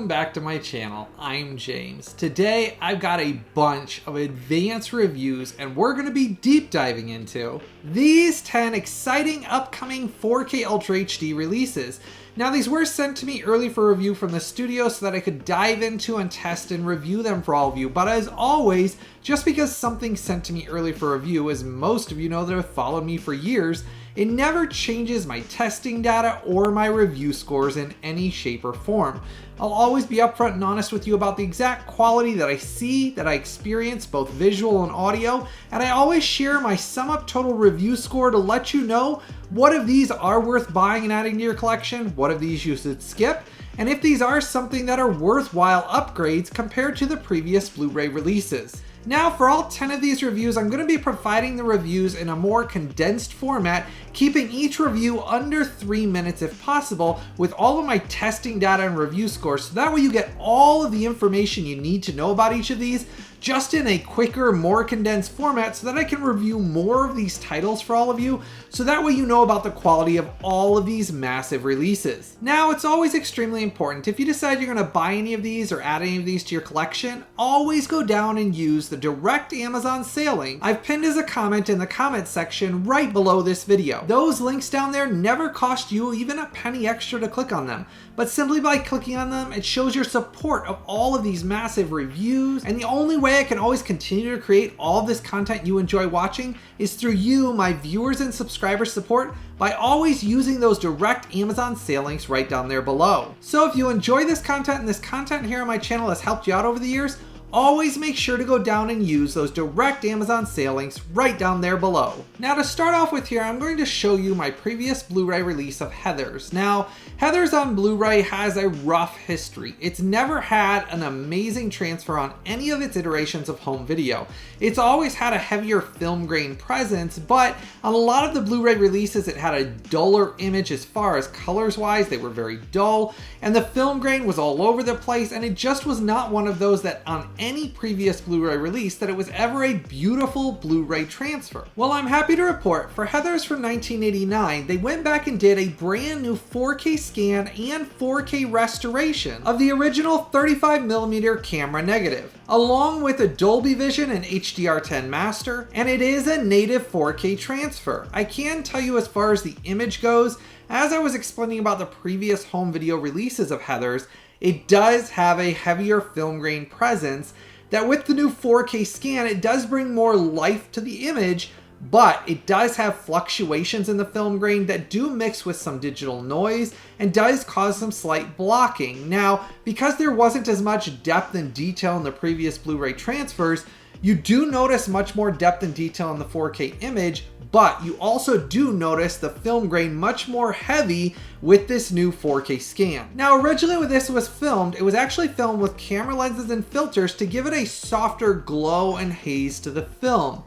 back to my channel. I'm James. Today I've got a bunch of advanced reviews and we're going to be deep diving into these 10 exciting upcoming 4K Ultra HD releases. Now these were sent to me early for review from the studio so that I could dive into and test and review them for all of you, but as always, just because something's sent to me early for review, as most of you know that have followed me for years, it never changes my testing data or my review scores in any shape or form. I'll always be upfront and honest with you about the exact quality that I see, that I experience, both visual and audio, and I always share my sum up total review score to let you know what of these are worth buying and adding to your collection, what of these you should skip, and if these are something that are worthwhile upgrades compared to the previous Blu-ray releases. Now for all 10 of these reviews, I'm going to be providing the reviews in a more condensed format, keeping each review under 3 minutes if possible, with all of my testing data and review scores, so that way you get all of the information you need to know about each of these, just in a quicker, more condensed format so that I can review more of these titles for all of you, so that way you know about the quality of all of these massive releases. Now, it's always extremely important, if you decide you're going to buy any of these or add any of these to your collection, always go down and use the direct Amazon sale link I've pinned as a comment in the comment section right below this video. Those links down there never cost you even a penny extra to click on them, but simply by clicking on them, it shows your support of all of these massive reviews, and the only way I can always continue to create all of this content you enjoy watching is through you, my viewers and subscribers' support, by always using those direct Amazon sale links right down there below. So if you enjoy this content and this content here on my channel has helped you out over the years, always make sure to go down and use those direct Amazon sale links right down there below. Now to start off with here, I'm going to show you my previous Blu-ray release of Heathers. Now, Heathers on Blu-ray has a rough history. It's never had an amazing transfer on any of its iterations of home video. It's always had a heavier film grain presence, but on a lot of the Blu-ray releases it had a duller image as far as colors wise. They were very dull, and the film grain was all over the place, and it just was not one of those that on any previous Blu-ray release that it was ever a beautiful Blu-ray transfer. Well, I'm happy to report for Heathers from 1989, they went back and did a brand new 4K scan and 4K restoration of the original 35mm camera negative, along with a Dolby Vision and HDR10 master, and it is a native 4K transfer. I can tell you as far as the image goes, as I was explaining about the previous home video releases of Heathers, it does have a heavier film grain presence that with the new 4K scan, it does bring more life to the image, but it does have fluctuations in the film grain that do mix with some digital noise and does cause some slight blocking. Now, because there wasn't as much depth and detail in the previous Blu-ray transfers, you do notice much more depth and detail in the 4K image, but you also do notice the film grain much more heavy with this new 4K scan. Now originally when this was filmed, it was actually filmed with camera lenses and filters to give it a softer glow and haze to the film.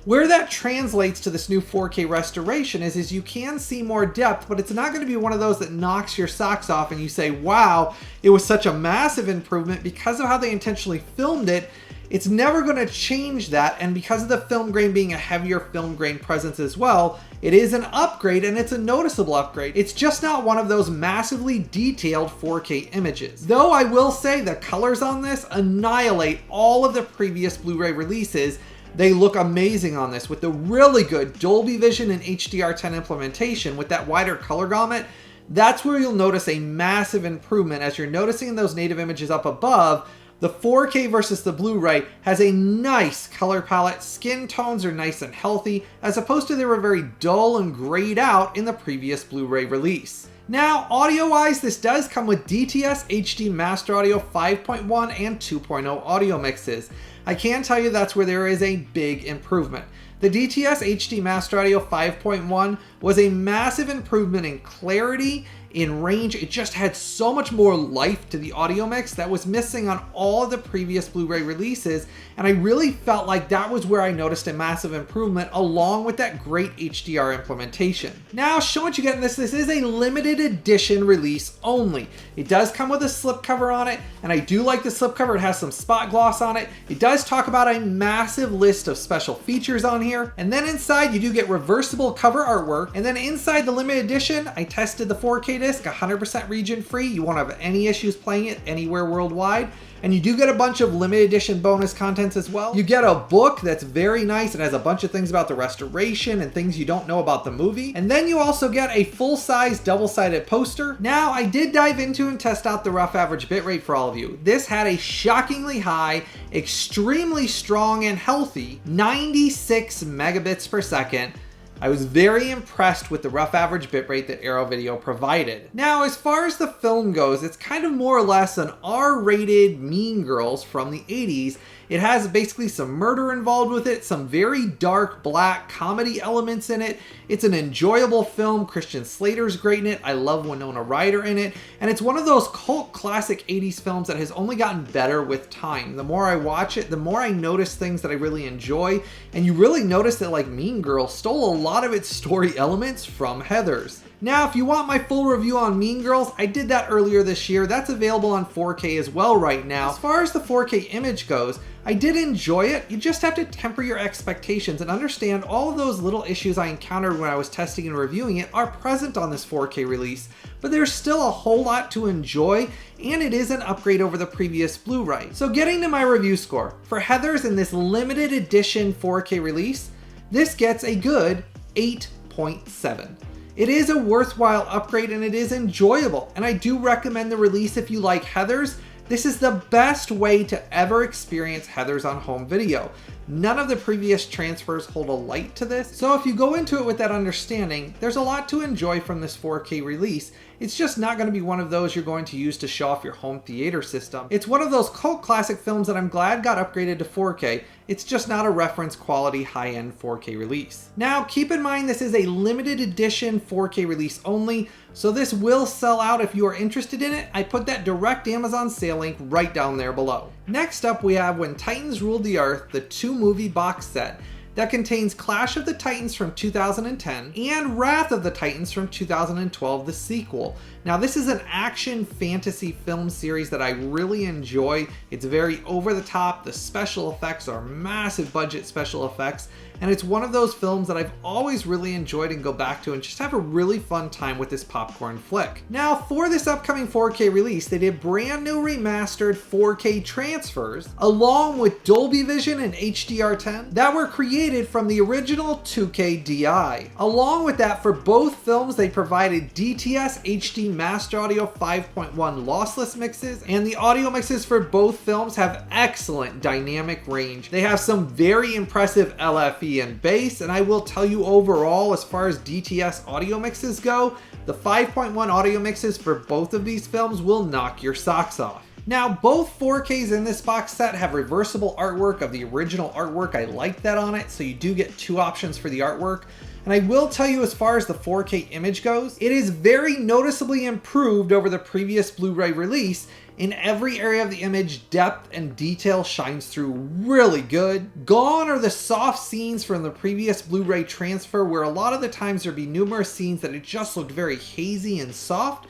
Where that translates to this new 4K restoration is you can see more depth, but it's not going to be one of those that knocks your socks off and you say, wow, it was such a massive improvement because of how they intentionally filmed it. It's never going to change that, and because of the film grain being a heavier film grain presence as well, it is an upgrade and it's a noticeable upgrade. It's just not one of those massively detailed 4K images. Though I will say the colors on this annihilate all of the previous Blu-ray releases. They look amazing on this with the really good Dolby Vision and HDR10 implementation with that wider color gamut. That's where you'll notice a massive improvement as you're noticing in those native images up above. The 4K versus the Blu-ray has a nice color palette, skin tones are nice and healthy, as opposed to they were very dull and grayed out in the previous Blu-ray release. Now, audio-wise, this does come with DTS HD Master Audio 5.1 and 2.0 audio mixes. I can tell you that's where there is a big improvement. The DTS HD Master Audio 5.1 was a massive improvement in clarity, in range. It just had so much more life to the audio mix that was missing on all of the previous Blu-ray releases, and I really felt like that was where I noticed a massive improvement along with that great HDR implementation. Now, show what you get in this. This is a limited edition release only. It does come with a slipcover on it, and I do like the slipcover. It has some spot gloss on it. It does talk about a massive list of special features on here. And then inside you do get reversible cover artwork. And then inside the limited edition, I tested the 4K disc, 100% region free. You won't have any issues playing it anywhere worldwide. And you do get a bunch of limited edition bonus contents as well. You get a book that's very nice. It has a bunch of things about the restoration and things you don't know about the movie. And then you also get a full-size double-sided poster. Now, I did dive into and test out the rough average bitrate for all of you. This had a shockingly high, extremely strong and healthy 96 megabits per second. I was very impressed with the rough average bitrate that Arrow Video provided. Now, as far as the film goes, it's kind of more or less an R-rated Mean Girls from the 80s. It has basically some murder involved with it, some very dark black comedy elements in it. It's an enjoyable film. Christian Slater's great in it. I love Winona Ryder in it. And it's one of those cult classic 80s films that has only gotten better with time. The more I watch it, the more I notice things that I really enjoy. And you really notice that, like, Mean Girls stole a lot of its story elements from Heathers. Now, if you want my full review on Mean Girls, I did that earlier this year. That's available on 4K as well right now. As far as the 4K image goes, I did enjoy it. You just have to temper your expectations and understand all of those little issues I encountered when I was testing and reviewing it are present on this 4K release, but there's still a whole lot to enjoy, and it is an upgrade over the previous Blu Ray. So getting to my review score, for Heathers in this limited edition 4K release, this gets a good 8.7. It is a worthwhile upgrade and it is enjoyable, and I do recommend the release if you like Heathers. This is the best way to ever experience Heathers on home video. None of the previous transfers hold a light to this, so if you go into it with that understanding, there's a lot to enjoy from this 4K release. It's just not going to be one of those you're going to use to show off your home theater system. It's one of those cult classic films that I'm glad got upgraded to 4K. It's just not a reference quality high-end 4K release. Now, keep in mind this is a limited edition 4K release only, so this will sell out if you are interested in it. I put that direct Amazon sale link right down there below. Next up, we have When Titans Ruled the Earth, the 2-movie box set that contains Clash of the Titans from 2010 and Wrath of the Titans from 2012, the sequel. Now, this is an action fantasy film series that I really enjoy. It's very over the top. The special effects are massive budget special effects, and it's one of those films that I've always really enjoyed and go back to and just have a really fun time with this popcorn flick. Now, for this upcoming 4K release, they did brand new remastered 4K transfers along with Dolby Vision and HDR10 that were created from the original 2K DI. Along with that, for both films, they provided DTS HD Master Audio 5.1 lossless mixes, and the audio mixes for both films have excellent dynamic range. They have some very impressive LFE and bass, and I will tell you overall, as far as DTS audio mixes go, the 5.1 audio mixes for both of these films will knock your socks off. Now, both 4Ks in this box set have reversible artwork of the original artwork. I like that on it, so you do get two options for the artwork. And I will tell you, as far as the 4K image goes, it is very noticeably improved over the previous Blu Ray release. In every area of the image, depth and detail shines through really good. Gone are the soft scenes from the previous Blu Ray transfer, where a lot of the times there'd be numerous scenes that it just looked very hazy and soft.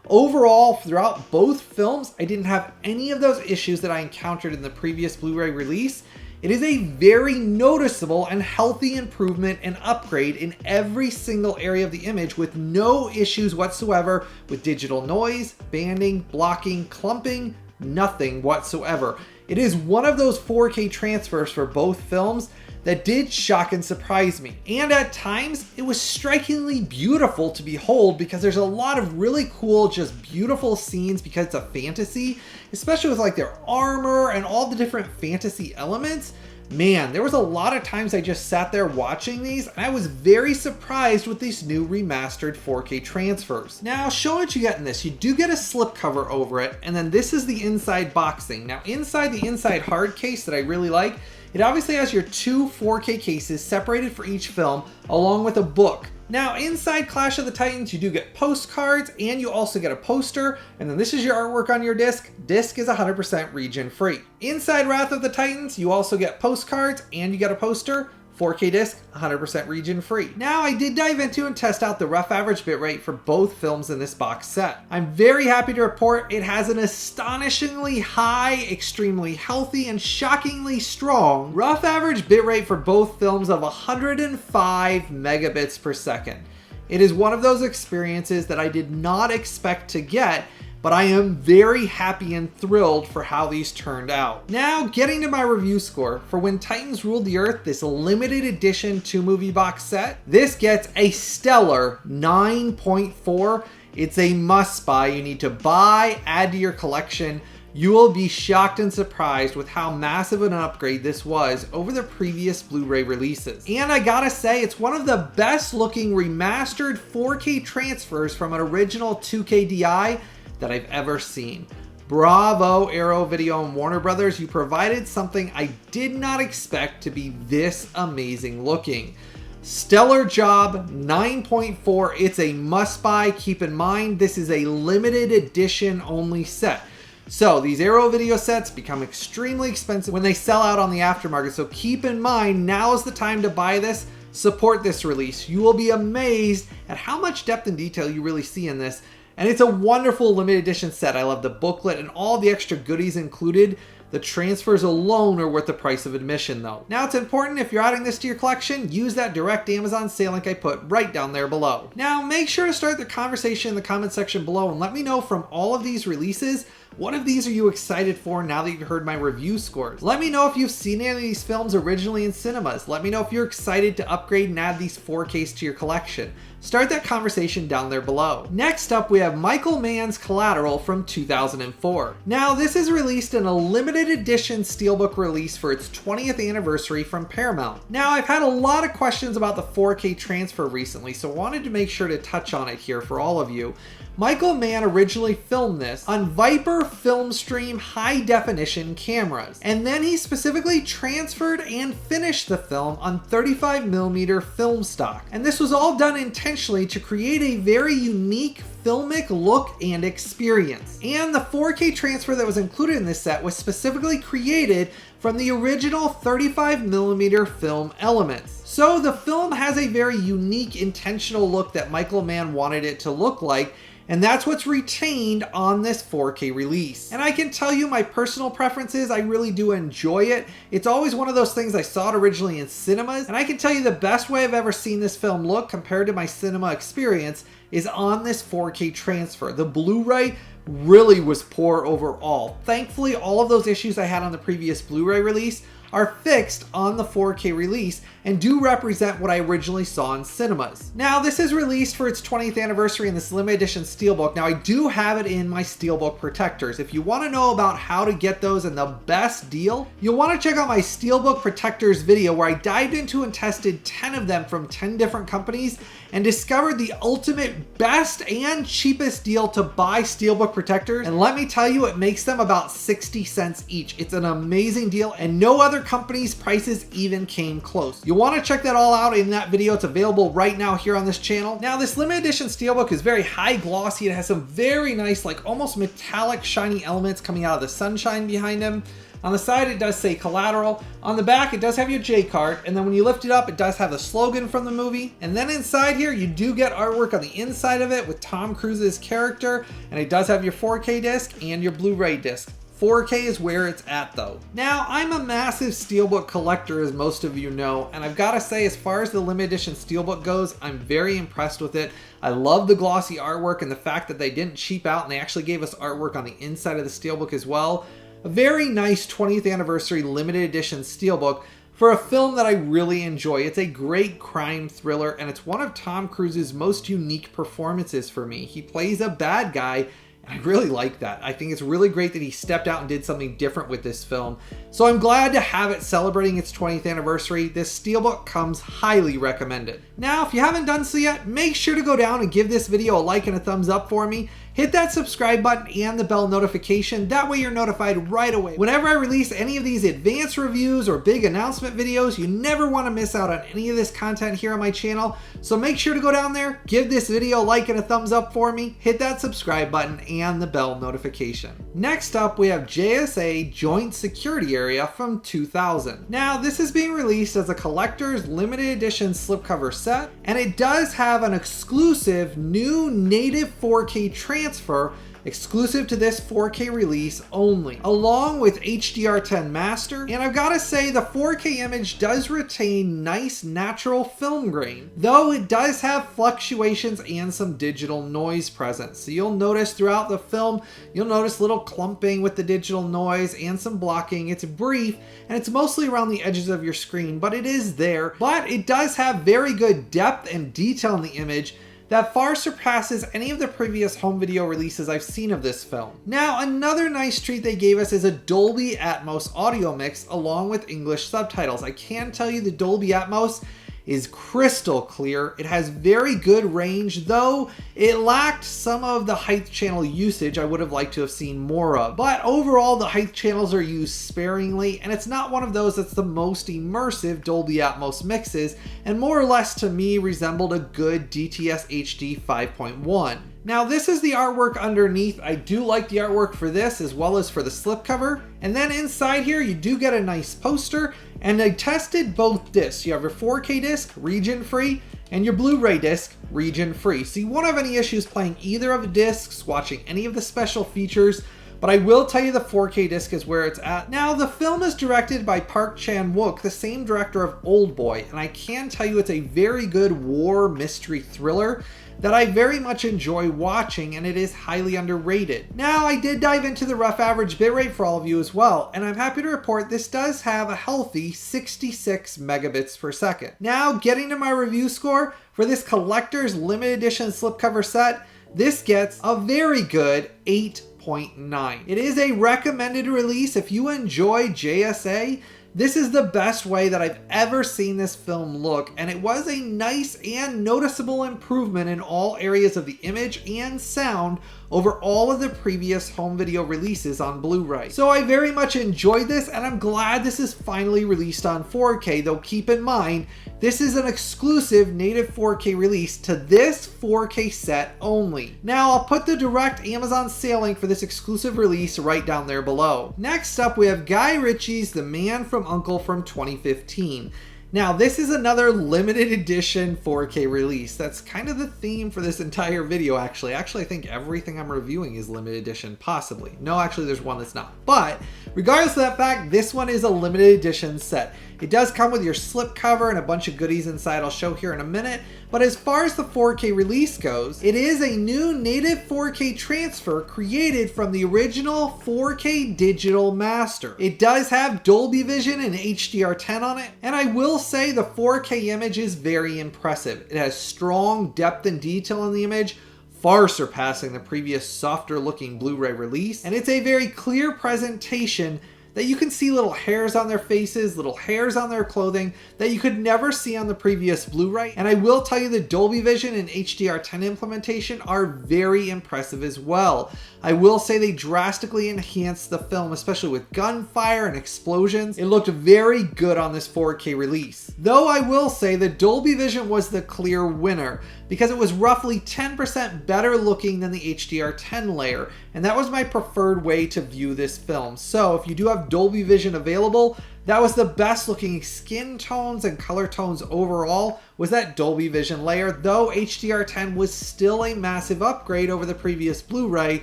Overall, throughout both films, I didn't have any of those issues that I encountered in the previous Blu Ray release. It is a very noticeable and healthy improvement and upgrade in every single area of the image, with no issues whatsoever with digital noise, banding, blocking, clumping, nothing whatsoever. It is one of those 4K transfers for both films that did shock and surprise me. And at times, it was strikingly beautiful to behold, because there's a lot of really cool, just beautiful scenes because it's a fantasy, especially with like their armor and all the different fantasy elements. Man, there was a lot of times I just sat there watching these, and I was very surprised with these new remastered 4K transfers. Now, show what you get in this. You do get a slipcover over it, and then this is the inside boxing. Now, inside the inside hard case that I really like, it obviously has your two 4K cases separated for each film, along with a book. Now, inside Clash of the Titans, you do get postcards, and you also get a poster, and then this is your artwork on your disc. Disc is 100% region free. Inside Wrath of the Titans, you also get postcards, and you get a poster. 4K disc, 100% region free. Now, I did dive into and test out the rough average bitrate for both films in this box set. I'm very happy to report it has an astonishingly high, extremely healthy, and shockingly strong rough average bitrate for both films of 105 megabits per second. It is one of those experiences that I did not expect to get, but I am very happy and thrilled for how these turned out. Now, getting to my review score, for When Titans Ruled the Earth, this limited edition 2-movie box set, this gets a stellar 9.4. It's a must buy. You need to buy, add to your collection. You will be shocked and surprised with how massive an upgrade this was over the previous Blu-ray releases. And I gotta say, it's one of the best looking remastered 4K transfers from an original 2K DI that I've ever seen. Bravo, Arrow Video and Warner Brothers, you provided something I did not expect to be this amazing looking. Stellar job, 9.4, it's a must buy. Keep in mind, this is a limited edition only set. So these Arrow Video sets become extremely expensive when they sell out on the aftermarket. So keep in mind, now is the time to buy this. Support this release. You will be amazed at how much depth and detail you really see in this. And it's a wonderful limited edition set. I love the booklet and all the extra goodies included. The transfers alone are worth the price of admission though. Now it's important, if you're adding this to your collection, use that direct Amazon sale link I put right down there below. Now make sure to start the conversation in the comment section below and let me know, from all of these releases, what of these are you excited for now that you've heard my review scores? Let me know if you've seen any of these films originally in cinemas. Let me know if you're excited to upgrade and add these 4Ks to your collection. Start that conversation down there below. Next up, we have Michael Mann's Collateral from 2004. Now, this is released in a limited edition SteelBook release for its 20th anniversary from Paramount. Now, I've had a lot of questions about the 4K transfer recently, so I wanted to make sure to touch on it here for all of you. Michael Mann originally filmed this on Viper Filmstream high definition cameras, and then he specifically transferred and finished the film on 35mm film stock. And this was all done intentionally to create a very unique filmic look and experience. And the 4K transfer that was included in this set was specifically created from the original 35mm film elements. So the film has a very unique, intentional look that Michael Mann wanted it to look like, and that's what's retained on this 4K release. And I can tell you my personal preferences, I really do enjoy it. It's always one of those things, I saw it originally in cinemas, and I can tell you the best way I've ever seen this film look compared to my cinema experience is on this 4K transfer. The Blu-ray really was poor overall. Thankfully, all of those issues I had on the previous Blu-ray release are fixed on the 4K release and do represent what I originally saw in cinemas. Now, this is released for its 20th anniversary in this limited edition SteelBook. Now, I do have it in my SteelBook protectors. If you want to know about how to get those and the best deal, you'll want to check out my SteelBook protectors video where I dived into and tested 10 of them from 10 different companies and discovered the ultimate best and cheapest deal to buy SteelBook protectors. And let me tell you, it makes them about 60 cents each. It's an amazing deal, and no other company's prices even came close. You'll want to check that all out in that video. It's available right now here on this channel. Now, this limited edition SteelBook is very high glossy. It has some very nice, like almost metallic shiny elements coming out of the sunshine behind him. On the side, it does say Collateral. On the back, it does have your J card, and then when you lift it up, it does have the slogan from the movie. And then inside here, you do get artwork on the inside of it with Tom Cruise's character, and it does have your 4K disc and your Blu-ray disc. 4K is where it's at though. Now, I'm a massive SteelBook collector, as most of you know, and I've got to say, as far as the limited edition SteelBook goes, I'm very impressed with it. I love the glossy artwork and the fact that they didn't cheap out and they actually gave us artwork on the inside of the SteelBook as well. A very nice 20th anniversary limited edition SteelBook for a film that I really enjoy. It's a great crime thriller, and it's one of Tom Cruise's most unique performances for me. He plays a bad guy, and I really like that. I think it's really great that he stepped out and did something different with this film. So I'm glad to have it celebrating its 20th anniversary. This SteelBook comes highly recommended. Now, if you haven't done so yet, make sure to go down and give this video a like and a thumbs up for me. hit that subscribe button and the bell notification. That way you're notified right away. Whenever I release any of these advanced reviews or big announcement videos, you never want to miss out on any of this content here on my channel. So make sure to go down there, give this video a like and a thumbs up for me, hit that subscribe button and the bell notification. Next up, we have JSA Joint Security Area from 2000. Now, this is being released as a collector's limited edition slipcover set, and it does have an exclusive new native 4K transfer exclusive to this 4K release only, along with HDR10 master. And I've got to say, the 4K image does retain nice natural film grain, though it does have fluctuations and some digital noise present. So you'll notice throughout the film, you'll notice little clumping with the digital noise and some blocking. It's brief and it's mostly around the edges of your screen, but it is there. But it does have very good depth and detail in the image that far surpasses any of the previous home video releases I've seen of this film. Now, another nice treat they gave us is a Dolby Atmos audio mix along with English subtitles. I can tell you the Dolby Atmos is crystal clear. It has very good range, though it lacked some of the height channel usage I would have liked to have seen more of. But overall, the height channels are used sparingly, and it's not one of those that's the most immersive Dolby Atmos mixes, and more or less to me resembled a good DTS HD 5.1. Now, this is the artwork underneath. I do like the artwork for this as well as for the slipcover. And then inside here, you do get a nice poster, and I tested both discs. You have your 4K disc, region free, and your Blu-ray disc, region free. So you won't have any issues playing either of the discs, watching any of the special features, but I will tell you the 4K disc is where it's at. Now, the film is directed by Park Chan-wook, the same director of Oldboy, and I can tell you it's a very good war mystery thriller that I very much enjoy watching, and it is highly underrated. Now, I did dive into the rough average bitrate for all of you as well, and I'm happy to report this does have a healthy 66 megabits per second. Now, getting to my review score for this collector's limited edition slipcover set, this gets a very good 8.9. It is a recommended release if you enjoy JSA. This is the best way that I've ever seen this film look, and it was a nice and noticeable improvement in all areas of the image and sound over all of the previous home video releases on Blu-ray. So I very much enjoyed this, and I'm glad this is finally released on 4K, though keep in mind, this is an exclusive native 4K release to this 4K set only. Now, I'll put the direct Amazon sale link for this exclusive release right down there below. Next up, we have Guy Ritchie's The Man from U.N.C.L.E. from 2015. Now, this is another limited edition 4K release. That's kind of the theme for this entire video, actually. Actually, I think everything I'm reviewing is limited edition, possibly. No, actually, there's one that's not. But regardless of that fact, this one is a limited edition set. It does come with your slipcover and a bunch of goodies inside I'll show here in a minute. But as far as the 4K release goes, it is a new native 4K transfer created from the original 4K digital master. It does have Dolby Vision and HDR10 on it, and I will say the 4K image is very impressive. It has strong depth and detail in the image, far surpassing the previous softer looking Blu-ray release, and it's a very clear presentation that you can see little hairs on their faces, little hairs on their clothing that you could never see on the previous Blu-ray. And I will tell you the Dolby Vision and HDR10 implementation are very impressive as well. I will say they drastically enhanced the film, especially with gunfire and explosions. It looked very good on this 4K release. Though I will say the Dolby Vision was the clear winner because it was roughly 10% better looking than the HDR10 layer, and that was my preferred way to view this film. So if you do have Dolby Vision available, that was the best looking skin tones and color tones overall, was that Dolby Vision layer, though HDR10 was still a massive upgrade over the previous Blu-ray.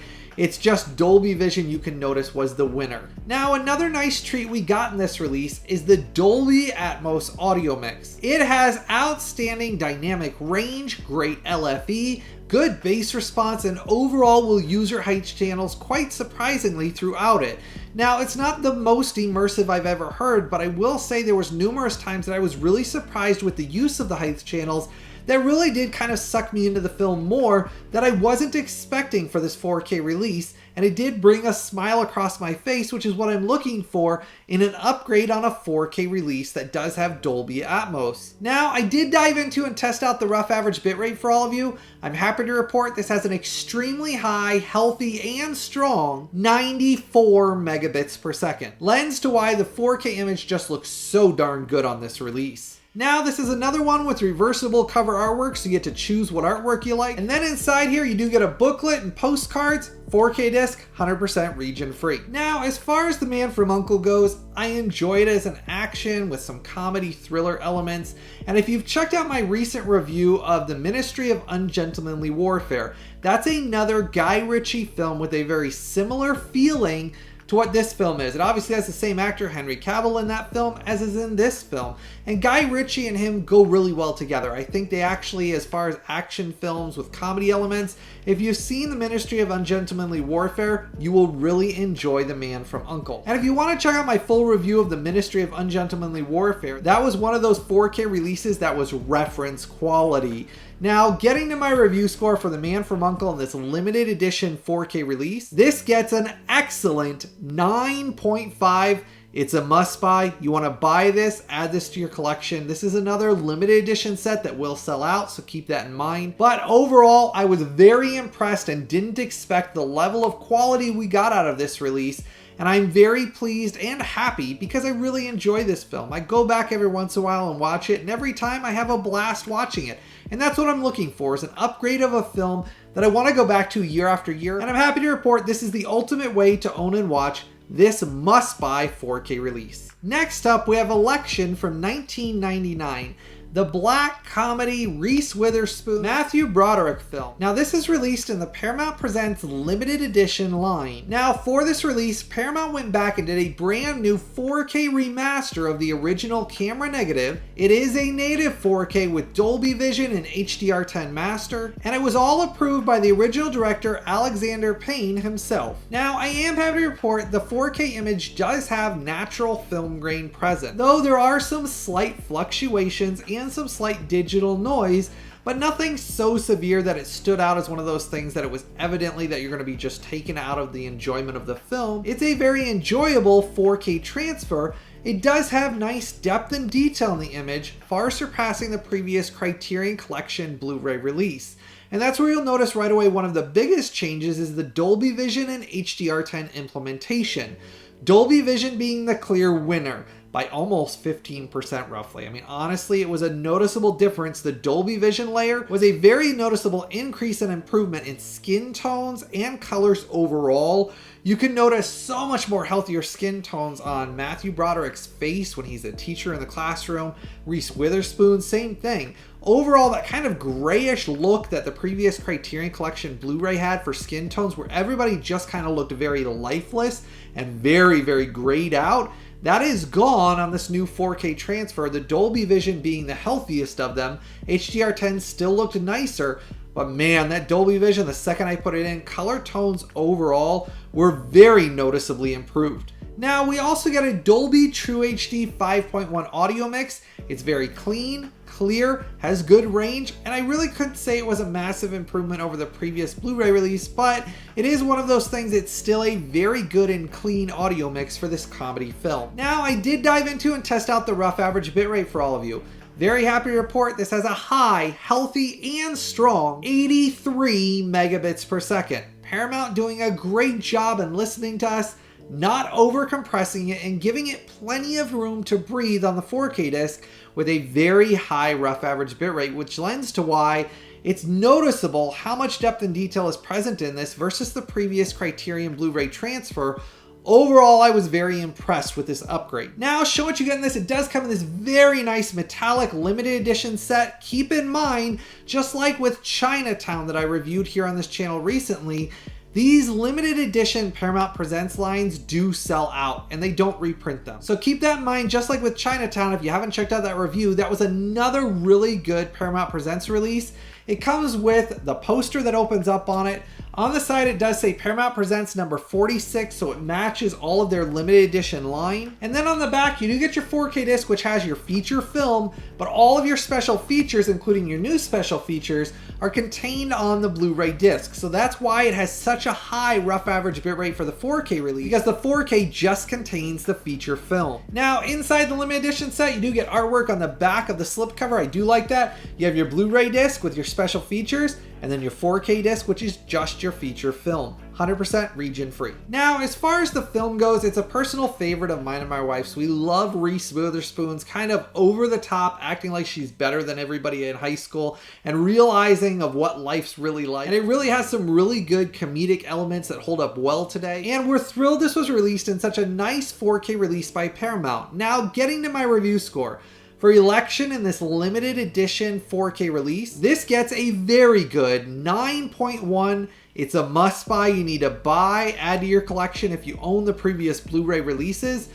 It's just Dolby Vision you can notice was the winner. Now, another nice treat we got in this release is the Dolby Atmos audio mix. It has outstanding dynamic range, great LFE, good bass response, and overall will use your height channels quite surprisingly throughout it. Now, it's not the most immersive I've ever heard, but I will say there was numerous times that I was really surprised with the use of the height channels that really did kind of suck me into the film more that I wasn't expecting for this 4K release, and it did bring a smile across my face, which is what I'm looking for in an upgrade on a 4K release that does have Dolby Atmos. Now, I did dive into and test out the rough average bitrate for all of you. I'm happy to report this has an extremely high, healthy, and strong 94 megabits per second. Lends to why the 4K image just looks so darn good on this release. Now, this is another one with reversible cover artwork, so you get to choose what artwork you like. And then inside here, you do get a booklet and postcards, 4K disc, 100% region free. Now, as far as The Man from U.N.C.L.E. goes, I enjoy it as an action with some comedy thriller elements. And if you've checked out my recent review of The Ministry of Ungentlemanly Warfare, that's another Guy Ritchie film with a very similar feeling to what this film is. It obviously has the same actor, Henry Cavill, in that film as is in this film. And Guy Ritchie and him go really well together. I think they actually, as far as action films with comedy elements, if you've seen The Ministry of Ungentlemanly Warfare, you will really enjoy The Man from U.N.C.L.E. And if you want to check out my full review of The Ministry of Ungentlemanly Warfare, that was one of those 4K releases that was reference quality. Now, getting to my review score for The Man from U.N.C.L.E. in this limited edition 4K release, this gets an excellent 9.5. It's a must buy. You want to buy this, add this to your collection. This is another limited edition set that will sell out, so keep that in mind. But overall, I was very impressed and didn't expect the level of quality we got out of this release. And I'm very pleased and happy because I really enjoy this film. I go back every once in a while and watch it, and every time I have a blast watching it. And that's what I'm looking for, is an upgrade of a film that I want to go back to year after year. And I'm happy to report this is the ultimate way to own and watch this must-buy 4K release. Next up, we have Election from 1999. The black comedy Reese Witherspoon, Matthew Broderick film. Now, this is released in the Paramount Presents limited edition line. Now, for this release, Paramount went back and did a brand new 4K remaster of the original camera negative. It is a native 4K with Dolby Vision and HDR10 master, and it was all approved by the original director Alexander Payne himself. Now, I am happy to report the 4K image does have natural film grain present, though there are some slight fluctuations and some slight digital noise, but nothing so severe that it stood out as one of those things that it was evidently that you're going to be just taken out of the enjoyment of the film. It's a very enjoyable 4K transfer. It does have nice depth and detail in the image, far surpassing the previous Criterion Collection Blu Ray release. And that's where you'll notice right away one of the biggest changes is the Dolby Vision and HDR10 implementation. Dolby Vision being the clear winner by almost 15% roughly. I mean, honestly, it was a noticeable difference. The Dolby Vision layer was a very noticeable increase and improvement in skin tones and colors overall. You can notice so much more healthier skin tones on Matthew Broderick's face when he's a teacher in the classroom. Reese Witherspoon, same thing. Overall, that kind of grayish look that the previous Criterion Collection Blu Ray had for skin tones, where everybody just kind of looked very lifeless and very, very grayed out, that is gone on this new 4K transfer, the Dolby Vision being the healthiest of them. HDR10 still looked nicer, but man, that Dolby Vision, the second I put it in, color tones overall were very noticeably improved. Now, we also get a Dolby True HD 5.1 audio mix. It's very clean, clear, has good range, and I really couldn't say it was a massive improvement over the previous Blu-ray release, but it is one of those things. It's still a very good and clean audio mix for this comedy film. Now, I did dive into and test out the rough average bitrate for all of you. Very happy to report this has a high, healthy, and strong 83 megabits per second. Paramount doing a great job in listening to us, not over compressing it and giving it plenty of room to breathe on the 4K disc with a very high rough average bitrate, which lends to why it's noticeable how much depth and detail is present in this versus the previous Criterion Blu Ray transfer. Overall, I was very impressed with this upgrade. Now, show what you get in this. It does come in this very nice metallic limited edition set. Keep in mind, just like with Chinatown that I reviewed here on this channel recently, these limited edition Paramount Presents lines do sell out and they don't reprint them. So keep that in mind, just like with Chinatown. If you haven't checked out that review, that was another really good Paramount Presents release. It comes with the poster that opens up on it, On the side, it does say Paramount Presents number 46, so it matches all of their limited edition line. And then on the back, you do get your 4K disc, which has your feature film, but all of your special features, including your new special features, are contained on the Blu-ray disc. So that's why it has such a high rough average bitrate for the 4K release, because the 4K just contains the feature film. Now, inside the limited edition set, you do get artwork on the back of the slipcover. I do like that. You have your Blu-ray disc with your special features, and then your 4K disc, which is just your feature film. 100% region free. Now, as far as the film goes, it's a personal favorite of mine and my wife's. We love Reese Witherspoon's kind of over the top, acting like she's better than everybody in high school and realizing of what life's really like. And it really has some really good comedic elements that hold up well today. And we're thrilled this was released in such a nice 4K release by Paramount. Now, getting to my review score. For Election in this limited edition 4K release, this gets a very good 9.1. It's a must buy. You need to buy, add to your collection if you own the previous Blu-ray releases.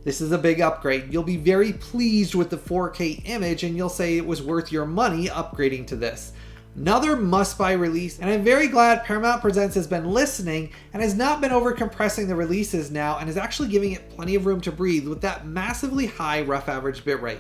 This is a big upgrade. You'll be very pleased with the 4K image and you'll say it was worth your money upgrading to this. Another must-buy release, and I'm very glad Paramount Presents has been listening and has not been over-compressing the releases now and is actually giving it plenty of room to breathe with that massively high rough average bitrate.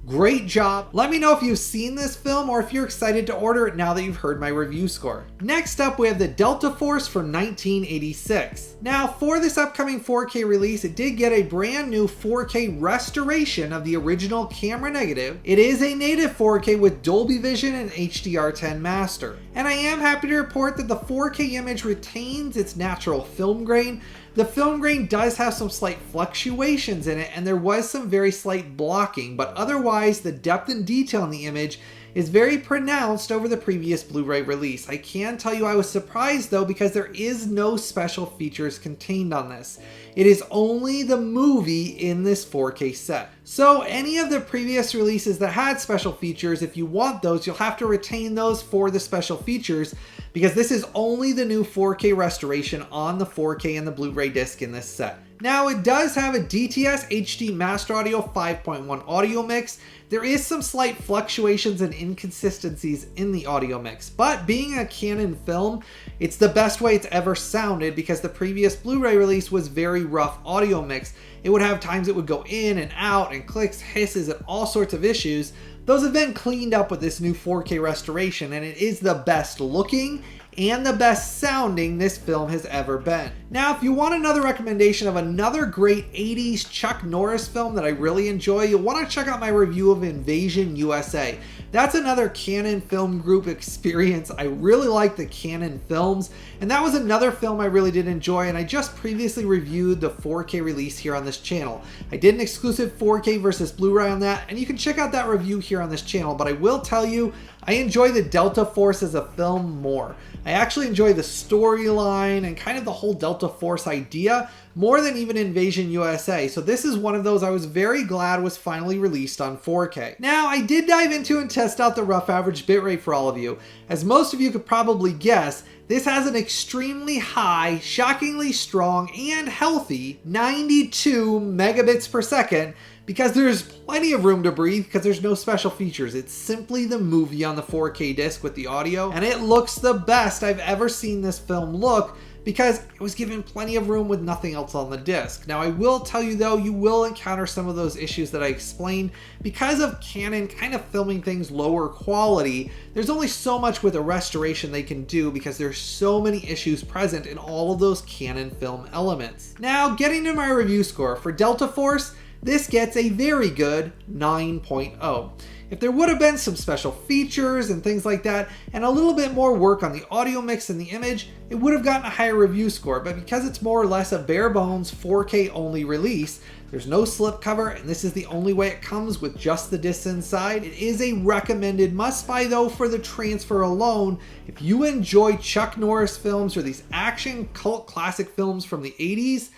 Great job. Let me know if you've seen this film or if you're excited to order it now that you've heard my review score. Next up, we have the Delta Force from 1986. Now, for this upcoming 4K release, it did get a brand new 4K restoration of the original camera negative. It is a native 4K with Dolby Vision and HDR10 master. And I am happy to report that the 4K image retains its natural film grain. The film grain does have some slight fluctuations in it, and there was some very slight blocking, but otherwise the depth and detail in the image is very pronounced over the previous Blu-ray release. I can tell you I was surprised though, because there is no special features contained on this. It is only the movie in this 4K set. So any of the previous releases that had special features, if you want those, you'll have to retain those for the special features, because this is only the new 4K restoration on the 4K and the Blu-ray disc in this set. Now, it does have a DTS HD Master Audio 5.1 audio mix. There is some slight fluctuations and inconsistencies in the audio mix, but being a Canon film, it's the best way it's ever sounded, because the previous Blu-ray release was very rough audio mix. It would have times it would go in and out and clicks, hisses, and all sorts of issues. Those have been cleaned up with this new 4K restoration, and it is the best looking and the best sounding this film has ever been. Now, if you want another recommendation of another great 80s Chuck Norris film that I really enjoy, you'll want to check out my review of Invasion USA. That's another Canon Film Group experience. I really like the Canon films, and that was another film I really did enjoy, and I just previously reviewed the 4K release here on this channel. I did an exclusive 4K versus Blu-ray on that, and you can check out that review here on this channel, but I will tell you, I enjoy the Delta Force as a film more. I actually enjoy the storyline and kind of the whole Delta Force idea more than even Invasion USA. So this is one of those I was very glad was finally released on 4K. Now, I did dive into and test out the rough average bitrate for all of you. As most of you could probably guess, this has an extremely high, shockingly strong, and healthy 92 megabits per second, because there's plenty of room to breathe because there's no special features. It's simply the movie on the 4K disc with the audio, and it looks the best I've ever seen this film look, because it was given plenty of room with nothing else on the disc. Now, I will tell you though, you will encounter some of those issues that I explained because of Canon kind of filming things lower quality. There's only so much with a restoration they can do because there's so many issues present in all of those Canon film elements. Now, getting to my review score for Delta Force, this gets a very good 9.0. If there would have been some special features and things like that, and a little bit more work on the audio mix and the image, it would have gotten a higher review score, but because it's more or less a bare bones 4K only release, there's no slipcover, and this is the only way it comes with just the discs inside. It is a recommended must-buy though for the transfer alone. If you enjoy Chuck Norris films or these action cult classic films from the 80s,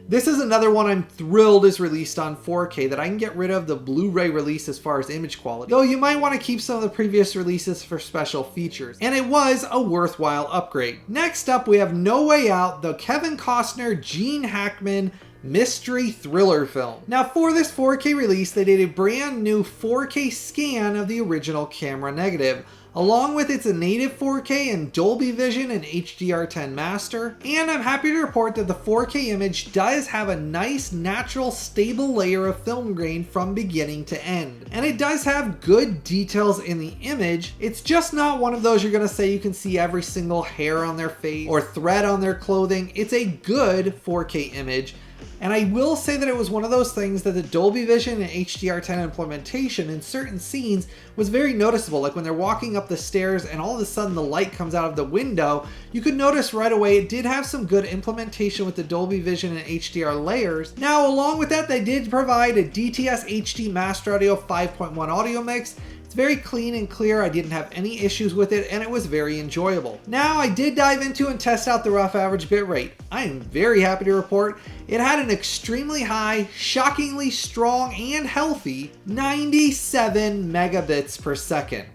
this is another one I'm thrilled is released on 4K, that I can get rid of the Blu-ray release as far as image quality. Though you might want to keep some of the previous releases for special features. And it was a worthwhile upgrade. Next up, we have No Way Out, the Kevin Costner, Gene Hackman mystery thriller film. Now for this 4K release, they did a brand new 4K scan of the original camera negative, along with its native 4K and Dolby Vision and HDR10 master. And I'm happy to report that the 4K image does have a nice, natural, stable layer of film grain from beginning to end. And it does have good details in the image. It's just not one of those you're gonna say you can see every single hair on their face or thread on their clothing. It's a good 4K image. And I will say that it was one of those things that the Dolby Vision and HDR10 implementation in certain scenes was very noticeable. Like when they're walking up the stairs and all of a sudden the light comes out of the window, you could notice right away it did have some good implementation with the Dolby Vision and HDR layers. Now, along with that, they did provide a DTS HD Master Audio 5.1 audio mix. It's very clean and clear. I didn't have any issues with it, and it was very enjoyable. Now, I did dive into and test out the rough average bitrate. I am very happy to report it had an extremely high, shockingly strong, and healthy 97 megabits per second.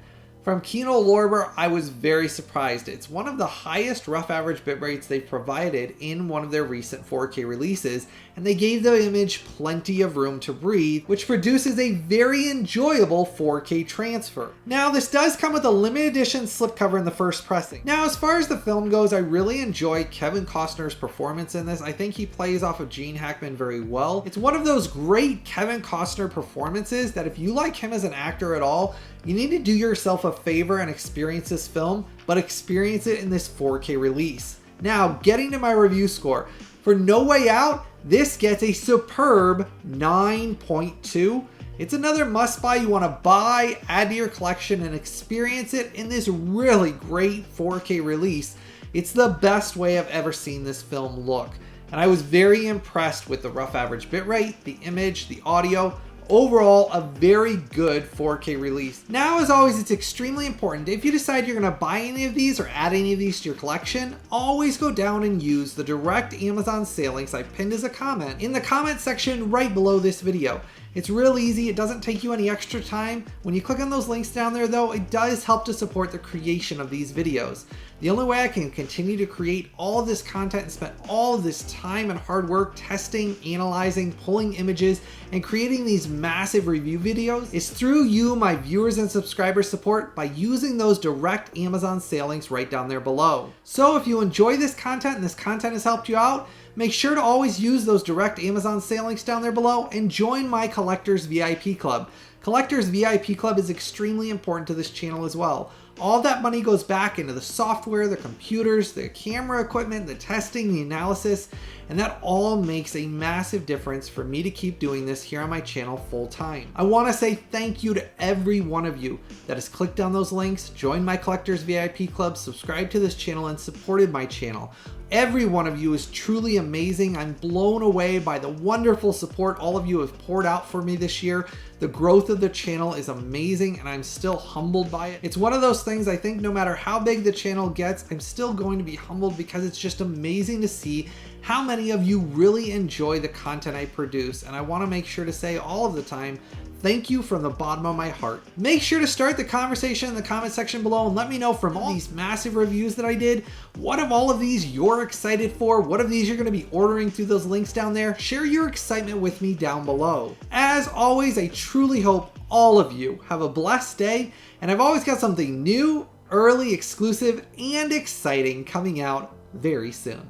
From Kino Lorber, I was very surprised. It's one of the highest rough average bit rates they've provided in one of their recent 4K releases, and they gave the image plenty of room to breathe, which produces a very enjoyable 4K transfer. Now, this does come with a limited edition slipcover in the first pressing. Now, as far as the film goes, I really enjoy Kevin Costner's performance in this. I think he plays off of Gene Hackman very well. It's one of those great Kevin Costner performances that if you like him as an actor at all, you need to do yourself a favor and experience this film, but experience it in this 4K release. Now, getting to my review score. For No Way Out, this gets a superb 9.2. It's another must-buy you want to buy, add to your collection, and experience it in this really great 4K release. It's the best way I've ever seen this film look. And I was very impressed with the rough average bitrate, the image, the audio. Overall, a very good 4K release. Now, as always, it's extremely important, if you decide you're going to buy any of these or add any of these to your collection, always go down and use the direct Amazon sale links I pinned as a comment in the comment section right below this video. It's real easy, it doesn't take you any extra time. When you click on those links down there though, it does help to support the creation of these videos. The only way I can continue to create all of this content and spend all of this time and hard work testing, analyzing, pulling images, and creating these massive review videos is through you, my viewers and subscribers support, by using those direct Amazon sale links right down there below. So if you enjoy this content and this content has helped you out, make sure to always use those direct Amazon sale links down there below and join my Collectors VIP Club. Collectors VIP Club is extremely important to this channel as well. All that money goes back into the software, the computers, the camera equipment, the testing, the analysis, and that all makes a massive difference for me to keep doing this here on my channel full time. I want to say thank you to every one of you that has clicked on those links, joined my Collectors VIP Club, subscribed to this channel, and supported my channel. Every one of you is truly amazing. I'm blown away by the wonderful support all of you have poured out for me this year. The growth of the channel is amazing and I'm still humbled by it. It's one of those things I think no matter how big the channel gets, I'm still going to be humbled because it's just amazing to see how many of you really enjoy the content I produce. And I want to make sure to say all of the time, thank you from the bottom of my heart. Make sure to start the conversation in the comment section below and let me know from all these massive reviews that I did, what of all of these you're excited for? What of these you're going to be ordering through those links down there? Share your excitement with me down below. As always, I truly hope all of you have a blessed day, and I've always got something new, early, exclusive, and exciting coming out very soon.